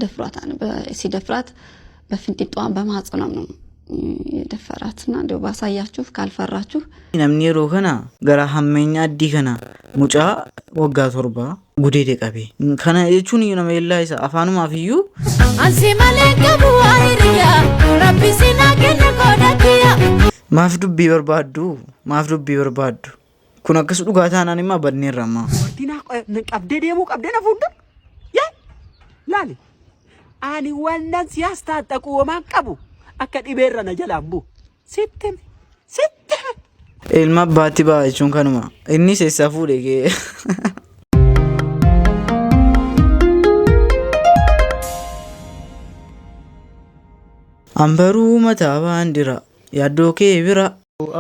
ደፍሯት ሲደፍራት በፍንጥጧን በማጽናም ነው የደፈራትና እንደው ባሳያችሁ ካልፈራችሁ namni yeroo kana gara hammeenya addii kana mucaa waggaa 7 gudeede qabe kana jechuun nama illaa isa afaanumaaf iyyuu ansi malee qabu waayiriya rabbi sina kenna godatiya maaf dubbii barbaaddu kun akkas dhugaa taanaan imma badneerrama ordina qabdee deemuu qabdee na fuudha yaa laali ani wannan siyaasta taqu waman qabu akka dhibeerra na jalambu sitte ilma baatti baa jechuun kanuma inni seessa fuudhee ambaruu mataa baandira yaaddoo kee bira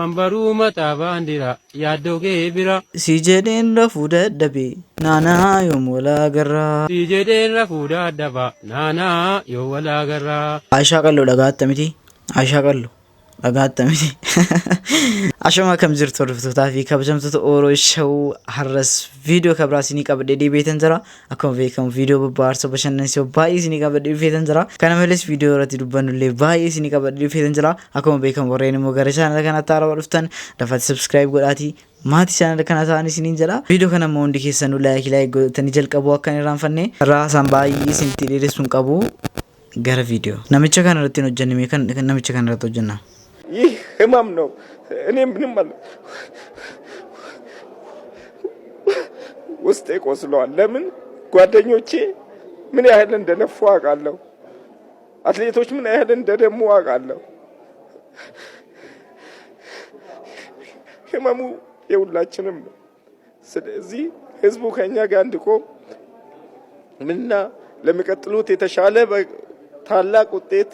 ambaruu mataa baandira yaaddoo kee bira si jedheen rafuu dadhabe naanaa yoom walaa garraa si jedheen rafuu dadhaba naanaa yoom walaa garraa Aishaa Qalloo dhagaatta miti Aishaa Qalloo dhagaatta miti ashama kam jirtu hordoftoota fi kabajamtoota Oromoo show har'as viidiyoo kabraa isinii qabadhee dhiyeessan jira akkuma beekamu viidiyoo babbaarsa bashannansiisoo baay'ee isinii qabadhee dhiyeessan jira kana malees viidiyoo irratti dubbannullee baay'ee isinii qabadhee dhiyeessan jira akkuma beekamu warreen immoo gara chaanala kanatti haaraa dhuftan dafatti subscribe godhaatii maatii chaanala kana ta'an isiniin jira viidiyoo kana immoo hundi keessanuu laayik godhatanii jalqabuu akka hin irraanfanne raasaan baay'ee isinitti dhiyeessuun qabu gara viidiyoo namicha kana irratti hojjennee kan namicha kana irratti hojjenna ይህ ህመም ነው እኔ ምንም ውስጤ ቆስሏል ለምን ጓደኞቼ ምን ያህል እንደነፉ አውቃለሁ አትሌቶች ምን ያህል እንደደሙ አውቃለሁ ህመሙ የሁላችንም ነው ስለዚህ ህዝቡ ከኛ ጋር እንዲቆም ምንና ለሚቀጥሉት የተሻለ ታላቅ ውጤት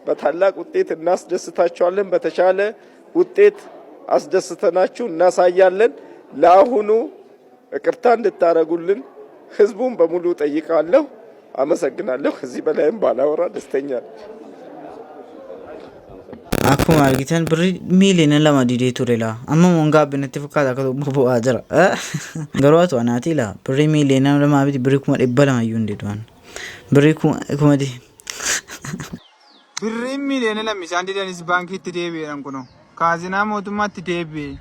በታላቅ ውጤት እናስደስታችኋለን በተሻለ ውጤት አስደስተናችሁ እናሳያለን ለአሁኑ እቅርታ እንድታረጉልን ህዝቡን በሙሉ ጠይቃለሁ አመሰግናለሁ ከዚህ በላይም ባላወራ ደስተኛ ነኝ akkuma argitan birri miiliyoona 2 didee turela amma mongaa binatti fakkaata akka bu'aa jira garuu atu anaati la birri miiliyoona 2 biti birri 200 iyyuu ndeedwan birri 1,000 birri miiliyoona 2 isaan didanis baankiitti deebi'an kuno kaazinaa mootummaatti deebi'e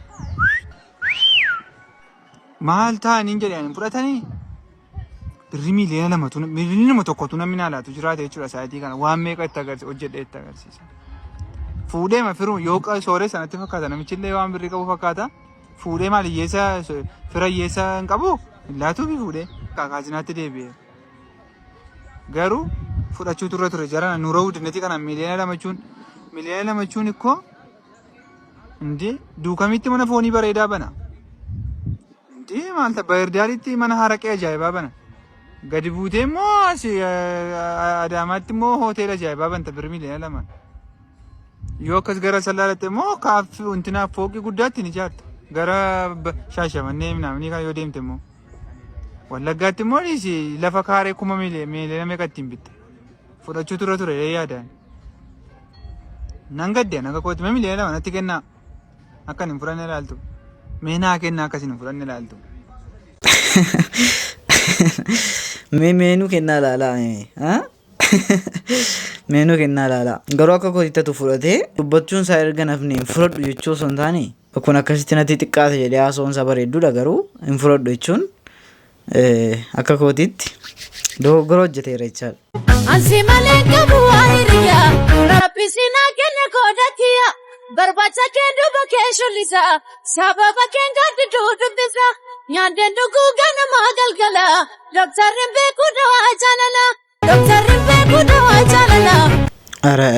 maal ta'aniin jedhanii fudhatanii birri miiliyoona 2 miiliyoona 1 namni alaatu jiraate jechuudha saayitii kana waan meeqa itti agarsiisa hojjedhee itti agarsiisa fuudhee ma firu yoo sooree sanatti fakkaata namichillee waan birrii qabu fakkaata fuudhee maal hiyyeessa fira hiyyeessa hin qabu illaatuu fi fuudhee kaazinaatti deebi'e garuu fudhachuu ture jarana nuroo dinati kana miiliyoona 2 ikkoo እንዴ ዱከሚtti mana foonii bareedaa bana እንዴ maalta baardaalitti mana haraqee ajaa'ibaa bana gadi buutee immoo adaamaatti immoo hoteela ajaa'ibaa banta birri miiliyoona 2 yoo akkas gara sallaalatte immoo kaaffii untinaa fooqii guddaatti ni ijaarta gara shaashamannee namni kan yoo deemte immoo wallaggaatti immoo lafa kaaree 1 miiliyoona meeqa ittiin bitte fudhachuu ture yaadaan nan gaddee naga kooti miiliyoona 2 natti kennaa akkan hin fudhanne ilaaltu meenaa kennaa akkasin hin fudhanne ilaaltu meenuu kennaa ilaalaa meenuu kennaa ilaalaa garuu akka kootittatu fudhatee dubbachuun isaa erga nafni hin fudhadhu jechuu osoo hin taane kun akkasitti natti xiqqaate jedhee haasawuun isaa bareedduudha garuu hin fudhadhu jechuun akka kootitti dogoggora hojjeteera jechaadha ansi malee qabu waayiriya rabbi sinaa kenna godatiya barbaacha kee duuba kee shullisa sababa kee gaddi duudubbisa nyaandeen dhuguu ganama galgala doktarrin beekuu dawaa jaalala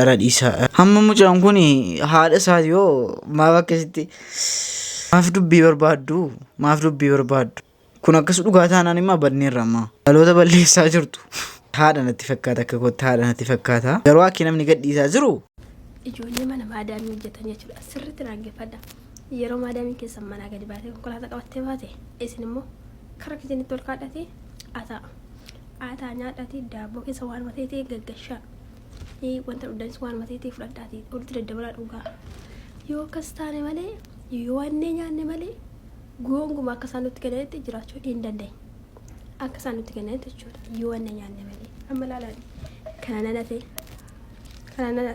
ara dhiisaa hamma mucaan kun haadha isaa yoo maaf akkasitti maaf dubbii barbaaddu kun akkas dhugaa taanaan imma badneerrama dhaloota balleessaa jirtu haadha natti fakkaata akka kootti haadha natti fakkaata garuu akki namni gadhiisaa jiru ijoollee mana maadaamii hojjetan jechuudha sirriitti raangeffadha yeroo maadaamii keessan manaa gadi baatee konkolaataa qabattee baate isin immoo karaa kitinitti ol kaadhatee aataa nyaadhatee daabboo keessa waan mateetee gaggashaa wanta dhudhanis waan mateetee fudhadhaatee olitti daddabalaa dhugaa yoo akkas taane malee yoo wannee nyaanne malee goonguma akka isaan nutti kennanetti jiraachuu hin dandeenye akka isaan nutti kennanetti jechuudha yoo wannee nyaanne malee أملالي كان ناتي أنا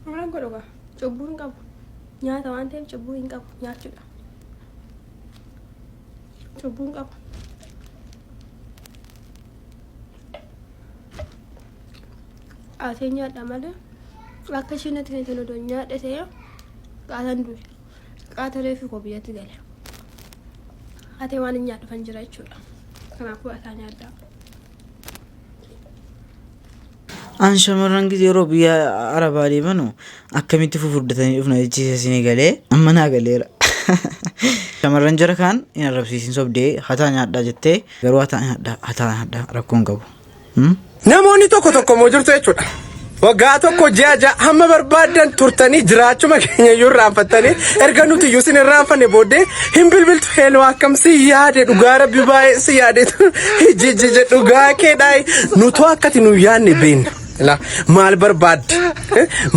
أقول لك جبون كاب نيا توان تيم جبون كاب نيا جدا جبون كاب أتيني أدا ماله أكشينا تيني تنو دنيا دسيا كاتندو كاتري في كوبيا تدله أتي وان نيا تفنجرا يشولا كنا كوا أتاني أدا An shamarran ጊዜ yeroo biyya Arabaa deemanu akkamitti fufurdatanii dhufna jechiisanii galee amma naa galeera. Shamarran jara kaan hin arrabsiisin sobdee hataa nyaadhaa jettee garuu hataa nyaadhaa rakkoon qabu. Namoonni tokko moo jirtu jechuudha. Waggaa tokko jaja hamma barbaadan turtanii jiraachuma keenya yoo raanfattanii erga nuti iyyuu sin raanfanne booddee hin bilbiltu heeloo akkam si yaade dhugaa rabbi baay'ee si yaade jijjije dhugaa keedhaay nutu akkati nu yaanne beekna. La maal barbaadde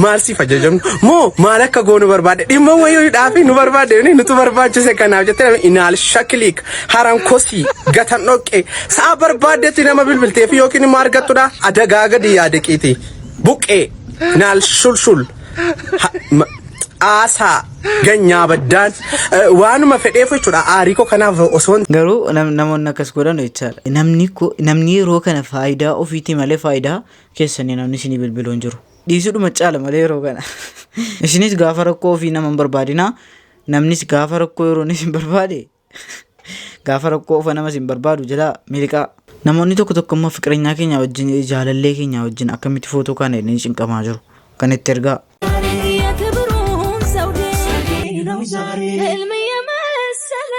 maal si fajajamnu moo maal akka goonu barbaadde dhimma wayii dhaafi nu barbaadde nutu barbaachise kanaaf jettee inaal shakliik haran kosii gatan dhoqqee saa barbaaddetti nama bilbilteef yookiin immoo argattudha adagaa gadi yaade qiiti buqqee naal shulshul aasaa ganyaa baddaan waanuma fedheef jechuudha aariikoo kanaaf osoo garuu namoonni akkas godhan jechaadha. Namni yeroo kana faayidaa ofiitii malee faayidaa keessanii namni isinii bilbiluun jiru. Dhiisudhuma caala malee yeroo kana. Isinis gaafa rakkoo ofii nama hin barbaadinaa namnis gaafa rakkoo yeroo isin barbaade gaafa rakkoo ofa namas hin barbaadu jedhaa miliqaa. Namoonni tokko immoo fiqireenyaa keenya wajjin jaalallee keenya wajjin akkamitti footoo kana inni cinqamaa jiru kan itti ergaa. ህልም የመሰለ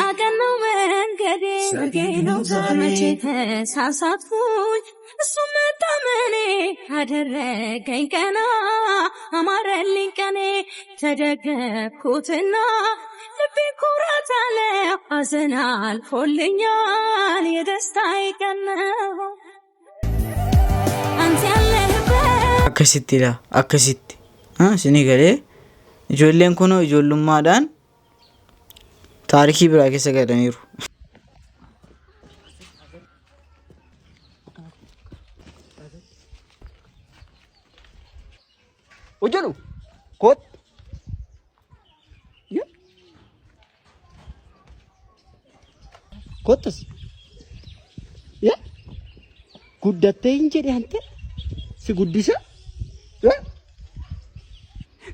አቀነው መንገዴ መቼ ተሳሳትኩኝ እሱ መታመኔ አደረገኝ ቀና አማረልኝ ቀኔ ተደገፍኩትና ልቤ ኩራት አለ ሐዘን አልፎልኛል የደስታዬ ቀን ነው አንተ ያለህበት akkasitti isinii galee ijoolleen kunoo ijoollummaadhaan taarikii biraa keessa galaniiru. Ujulu kot kotas ya guddattee hin jedhe ante si guddisa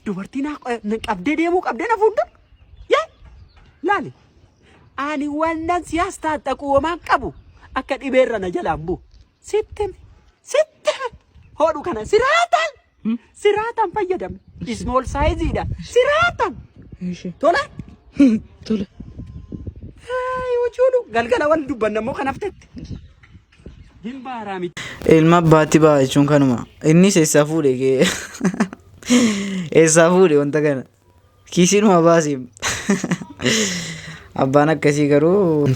dubartiin qabdee deemuu qabdee na fuudhan yaa laali ani wannan siyaasta taquu waan qabu akka dhibeerra na jalaan bu sitte hodhu kana siraatan fayyadame small size dha siraatan tola wachuudhu galgala wal dubbanna moo kanaftetti himbaaraami ilma abbaatti baa jechuun kanuma innis eessaa fuudhe wanta kana kiisiinuma baasii abbaan akkasii garuu hin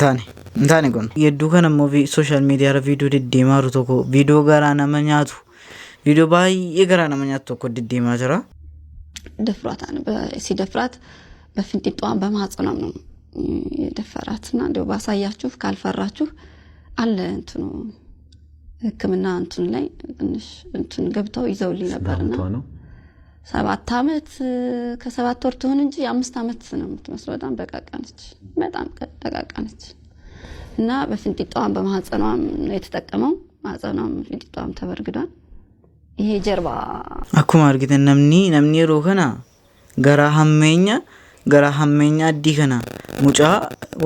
taane kun yedduu kana immoo sooshaal miidiyaarra viidiyoo deddeemaa jiru tokko viidiyoo garaa nama nyaatu viidiyoo baay'ee garaa nama nyaatu tokko deddeemaa jira. ደፍሯታን ሲደፍራት በፍንጢጧን በማጽናም ነው የደፈራትና እንደው ባሳያችሁ ካልፈራችሁ አለ እንትኑ ህክምና እንትኑ ላይ ትንሽ እንትን ገብተው ይዘውልኝ ነበርና 7 አመት ከ7 ወር ትሆን እንጂ 5 አመት ነው የምትመስለው በጣም ደቃቃ ነች እና በፍንጢጧን በማጽናም ነው የተጠቀመው ማጽናም ፍንጢጧን ተበርግዷል ይሄ ጀርባ akkuma argitan namni yeroo kana gara hammeenya addii kana mucaa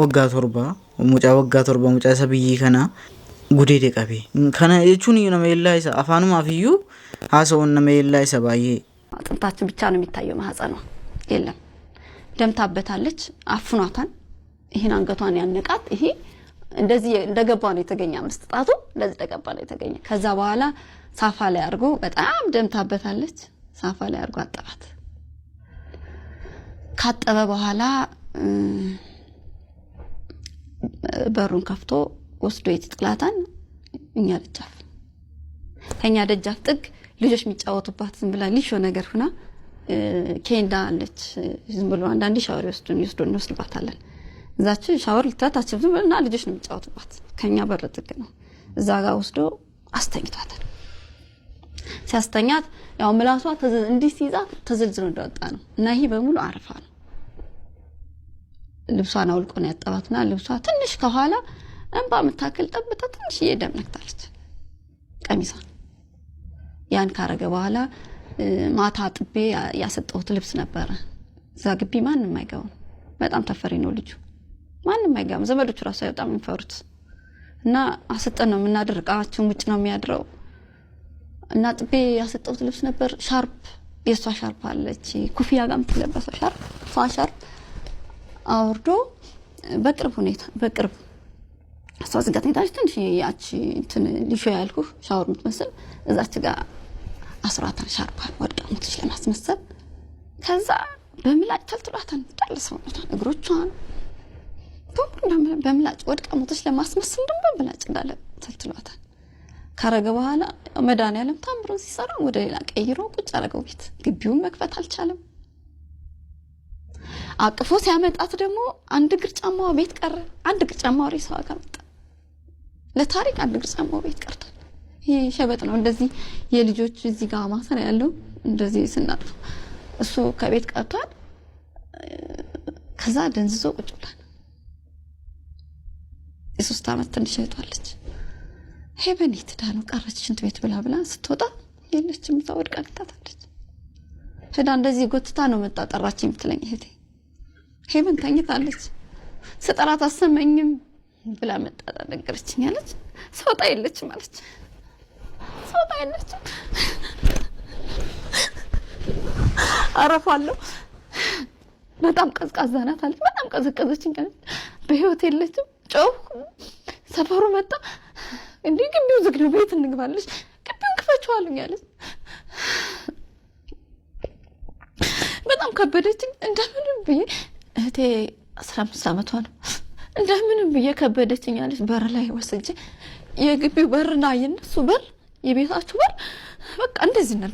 waggaa torba mucaa isa biyyii kana gudeede qabe kana jechuun nama yeellaa isa afaanumaaf iyyuu haasa'uun nama yeellaa isa baay'ee አጥንታችን ብቻ ነው የሚታየው ማህፀኗ የለም ደም ታበታለች አፍኗታን ይሄን አንገቷን ያነቃት ይሄ እንደዚህ እንደገባ ነው የተገኘ አምስት ጣቱ እንደዚህ ተቀባ ነው የተገኘ ከዛ በኋላ ሳፋ ላይ አርጎ በጣም ደም ታበታለች ሳፋ ላይ አርጎ አጠባት ካጠበ በኋላ በሩን ከፍቶ ወስዶ ይጥላታን እኛ ደጃፍ ጥግ ልጆች የሚጫወቱባት ዝም ብላ ሊሾ ነገር ሆና ኬንዳ አለች ዝም ብሎ አንዳንድ ሻወር ይወስዱባታል እዛች ሻወር ልታታችብ እና ልጆች ነው የሚጫወቱባት ከኛ በር ጥግ ነው እዛ ጋር ወስዶ አስተኝቷታል ሲያስተኛት ያው ምላሷ እንዲህ ሲይዛት ተዘልዝሎ እንደወጣ ነው እና ይሄ በሙሉ አረፋ ነው ልብሷን አውልቆ ነው ያጠባትና ልብሷ ትንሽ ከኋላ እንባ መታከል ጠብታ ትንሽ የደም ነክታለች ቀሚሷን ያን ካረገ በኋላ ማታ ጥቤ ያሰጠሁት ልብስ ነበር እዛ ግቢ ማንንም አይገባም በጣም ተፈሪ ነው ልጁ ማንንም አይገባም ዘመዶቹ ራሱ በጣም የሚፈሩት እና አሰጠን ነው የምናደርቃቸው ውጭ ነው የሚያድረው እና ጥቤ ያሰጠሁት ልብስ ነበር ሻርፕ የሷ ሻርፕ አለች ኩፊያ ጋር የምትለበሰው ሻርፕ አውርዶ በቅርብ እሷ ዝጋተኛታች ትንሽ ያቺ እንትን ሊሾ ያልኩ ሻወር የምትመስል እዛች ጋር አስራታን ሻርፓ ወድቃ ሞተች ለማስመሰል ከዛ በምላጭ ተልትሏታን ጣልሰው እግሮቿን በምላጭ ወድቃ ሞተች ለማስመሰል ደግሞ በምላጭ እንዳለ ተልትሏታን ካረገ በኋላ መድኃኒዓለም ታምሮ ሲሰራ ወደ ሌላ ቀይሮ ቁጭ አረገው ቤት ግቢውን መክፈት አልቻለም አቅፎ ሲያመጣት ደግሞ አንድ እግር ጫማው ቤት ቀረ አንድ እግር ጫማው ሬሳዋ ጋር መጣ ለታሪክ አንድ እግር ጫማው ቤት ቀርቷል ይሄ ሸበጥ ነው እንደዚህ የልጆች እዚህ ጋር ማሰር ያለው እንደዚህ ስናጥፍ እሱ ከቤት ቀርቷል ከዛ ደንዝዞ ቁጭ ብሏል የ3 አመት ትንሽ እህቷለች ሄበን ይትዳኑ ቀረች ሽንት ቤት ብላ ስትወጣ የለችም ታወድቃ ልታታለች ሄዳ እንደዚህ ጎትታ ነው መጣ ጠራች የምትለኝ እህቴ ሄበን ተኝታለች ስጠራት አሰመኝም ብላ መጣ ነገረችኝ አለች ሰውጣ የለችም አለች ሰውጣ የለችም አረፋለሁ በጣም ቀዝቃዛ ናት አለች በጣም ቀዘቀዘችኝ አለች በህይወት የለችም ጮህ ሰፈሩ መጣ እንዴ ግቢው ዝግ ነው ቤት እንግባለች ግቢውን ክፈችዋለሁ አለች በጣም ከበደችኝ እንደምንም ብዬ እህቴ 15 አመቷ ነው እንደምንም ብዬ ከበደችኝ አለች በር ላይ ወስጄ የግቢው በርና የነሱ በር የቤታችሁ በር በቃ እንደዚህ ነው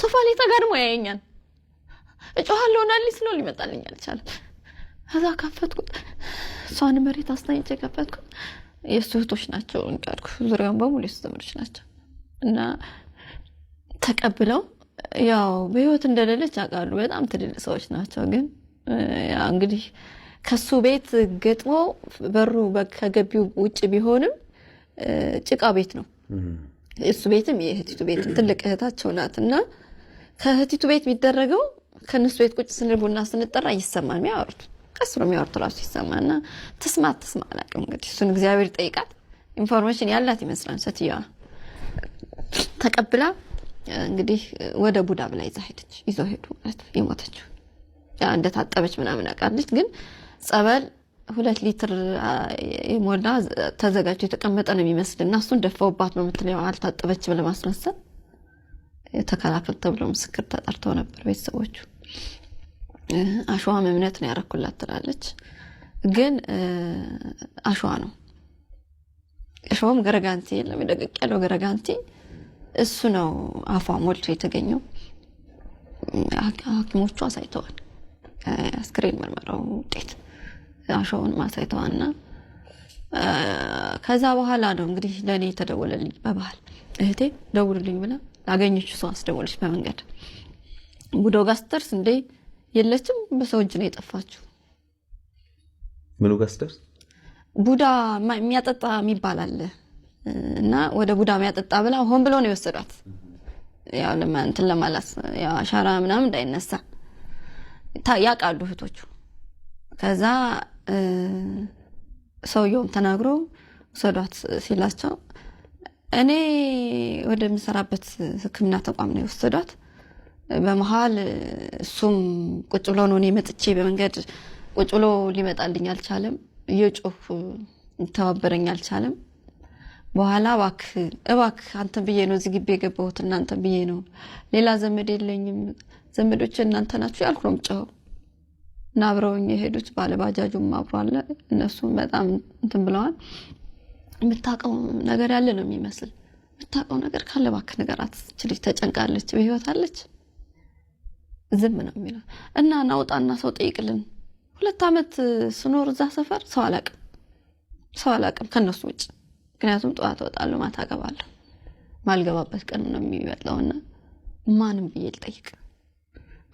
ሶፋ ላይ ተጋድሞ ያየኛል እጮሃለሁ ናልኝ ስለው ሊመጣልኝ አልቻለም ከዛ ከፈትኩት እሷን መሬት አስተኝቼ ከፈትኩት የሱ እህቶች ናቸው እንዳልኩ ዙሪያውን በሙሉ የሱ ዘመዶች ናቸው እና ተቀብለው ያው በህይወት እንደሌለች ያውቃሉ በጣም ትልልቅ ሰዎች ናቸው ግን ያው እንግዲህ ከሱ ቤት ገጥሞ በሩ ከገቢው ውጭ ቢሆንም ጭቃ ቤት ነው እሱ ቤትም የእህቲቱ ቤት ትልቅ እህታቸው ናትና ከእህቲቱ ቤት ቢደረገው ከነሱ ቤት ቁጭ ስንል ቡና ስንጠራ ይሰማል የሚያወሩት ከሱ ነው የሚያወሩት ራሱ ይሰማና ተስማ አላውቅም እንግዲህ እሱን እግዚአብሔር ጠይቃት ኢንፎርሜሽን ያላት ይመስላል ሴትዮዋ ተቀብላ እንግዲህ ወደ ቡዳ ብላ ይዘው ሄዱ ማለት የሞተችው ያ እንደታጠበች ምናምን አቃለች ግን ጸበል 2 ሊትር የሞላ ተዘጋጅቶ የተቀመጠ ነው የሚመስልና እሱን ደፋውባት ነው የምትለው አልታጠበች ብለ ማስመሰል የተከላከል ተብሎ ምስክር ተጠርተው ነበር ቤተሰቦቹ አሸዋ እምነት ነው ያረኩላት ትላለች ግን አሸዋ ነው አሸዋም ገረጋንቲ የለም ደቀቅ ያለው ገረጋንቲ እሱ ነው አፏ ሞልቶ የተገኘው ሐኪሞቹ አሳይተዋል አስክሬን ምርመራው ውጤት አሸዋውን ማሳይተዋልና ከዛ በኋላ ነው እንግዲህ ለኔ ተደወለልኝ በባህል እህቴ ደውልልኝ ብላ ላገኘችው ሰው አስደወለች በመንገድ ቡዳው ጋር ስትደርስ እንዴ የለችም በሰው እጅ ነው የጠፋችው ምኑ ጋር ስትደርስ ቡዳ የሚያጠጣ የሚባል አለ እና ወደ ቡዳ የሚያጠጣ ብላ ሆን ብሎ ነው የወሰዷት ያው እንትን ለማላስ ያው አሻራ ምናምን እንዳይነሳ ያቃሉ እህቶቹ ከዛ ሰውየውም ተናግሮ ወሰዷት ሲላቸው እኔ ወደ ምሰራበት ህክምና ተቋም ነው የወሰዷት በመሃል እሱም ቁጭ ብሎ ነው እኔ መጥቼ በመንገድ ቁጭ ብሎ ሊመጣልኝ አልቻለም እየጮህ ተባበረኝ አልቻለም በኋላ እባክህ አንተን ብዬ ነው እዚህ ግቢ የገባሁት እናንተን ብዬ ነው ሌላ ዘመድ የለኝም ዘመዶች እናንተ ናችሁ ያልኩ ነው የምጨው እና አብረውኝ የሄዱት ባለባጃጁም አብሮ አለ እነሱም በጣም እንትን ብለዋል የምታውቀው ነገር ያለ ነው የሚመስል የምታውቀው ነገር ካለ እባክህ ንገራት ልጅ ተጨንቃለች በህይወት አለች ዝም ነው የሚለው እና ናውጣና ሰው ጠይቅልን 2 ዓመት ስኖር እዛ ሰፈር ሰው አላቅም ከነሱ ውጭ ምክንያቱም ጠዋት ወጣለሁ ማታ ገባለሁ ማልገባበት ቀን ነው የሚበላውና ማንም ብይልጠይቅ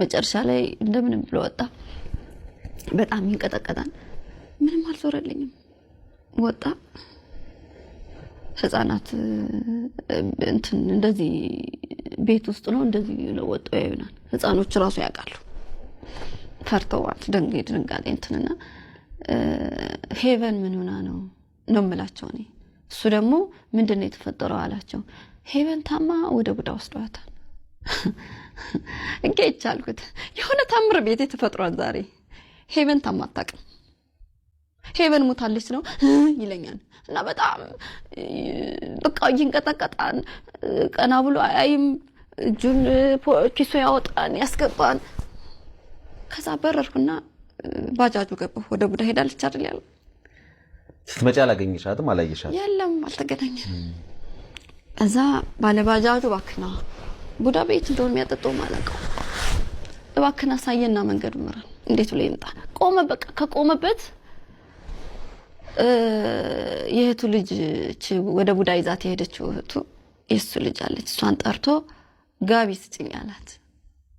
መጨረሻ ላይ እንደምንም ብሎ ወጣ በጣም ይንቀጠቀጣል ምንም አልዞረልኝም ወጣ ህፃናት እንትን እንደዚህ ቤት ውስጥ ነው እንደዚህ ለወጡ ያዩናል ህፃኖች ራሱ ያውቃሉ ፈርተዋት ድንጋጤ እንትንና ሄቨን ምን ሆና ነው የምላቸው እኔ እሱ ደግሞ ምንድነው የተፈጠረው አላቸው ሄቨን ታማ ወደ ቡዳ ወስዷታል እንዴት አልኩት የሆነ ታምር ቤት የተፈጥሯል ዛሬ ሄቨን ታማ አታውቅም ሄቨን ሞታለች ነው ይለኛል እና በጣም በቃ ይንቀጠቀጣን ቀና ብሎ አይም እጁን ኪሱ ያወጣን ያስገባን ከዛ በረርኩና ባጃጁ ገባሁ ወደ ቡዳ ሄዳለች አይደል ያለው ስትመጪ አላገኘሻትም አላየሻትም የለም አልተገናኘንም እዛ ባለ ባጃጁ ባክና ቡዳ ቤት እንደሆነ የሚያጠጣው ማለቀው ባክና ሳየና መንገዱ ምራን እንዴት ብለ ይምጣ ቆመ በቃ ከቆመበት የእህቱ ልጅ ወደ ቡዳ ይዛት ሄደችው እህቱ የሱ ልጅ አለች እሷን ጠርቶ ጋቢ ስጭኝ አላት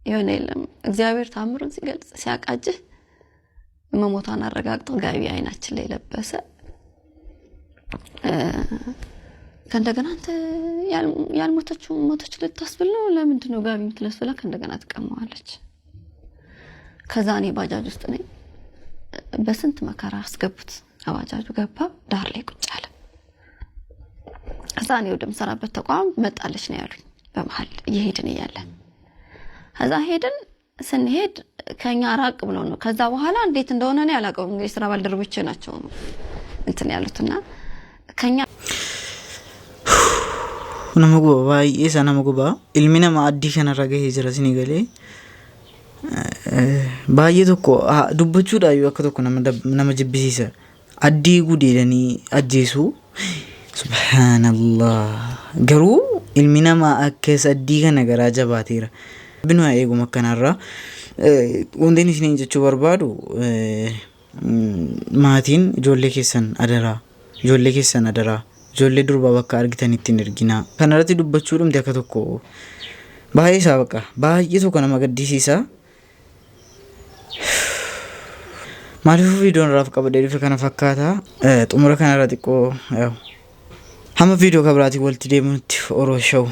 የሆነ የለም እግዚአብሔር ታምሩን ሲገልጽ ሲያቃጅህ መሞታን አረጋግጦ ጋቢ አይናችን ላይ ለበሰ ከእንደገና አንተ ያልሞተችው ሞተች ልታስብል ነው ለምንድን ነው ጋቢ የምትለብስላ ከእንደገና ትቀማዋለች ከዛ እኔ ባጃጅ ውስጥ ነኝ በስንት መከራ አስገቡት አባጃጁ ገባ ዳር ላይ ቁጭ አለ ከዛ እኔ ወደምሰራበት ተቋም መጣለች ነው ያሉኝ በመሃል እየሄድን እያለን ከዛ ሄድን ስንሄድ ከኛ ራቅ ብሎ ነው ከዛ በኋላ እንዴት እንደሆነ ነው ያላቀው እንግዲህ ስራ ባልደረቦቼ ናቸው እንትን ያሉትና ከኛ namago baay'ee sana namago ba ilmi nama addii kana ragahee jira sini galee baay'ee tokko dubbachuudha yoo akka tokko nama jibbisiisa addii gudeedanii ajjeesu subhanallah garuu ilmi nama akkas addii kana garaa jabaateera binu eeguma kanarra wondeen isin jechuu barbaadu maatiin ijoollee keessan adaraa ijoollee durba bakka argitanitti ergina kanarratti dubbachuudhumti akka tokko baay'ee isaa bakka baay'ee tokko nama gaddisiisa maaliif viidiyoon raaf qabadee dhufe kana fakkaata xumura kanarra xiqqoo hamma viidiyoo kabiraatii walitti deemuutti oroo sha'u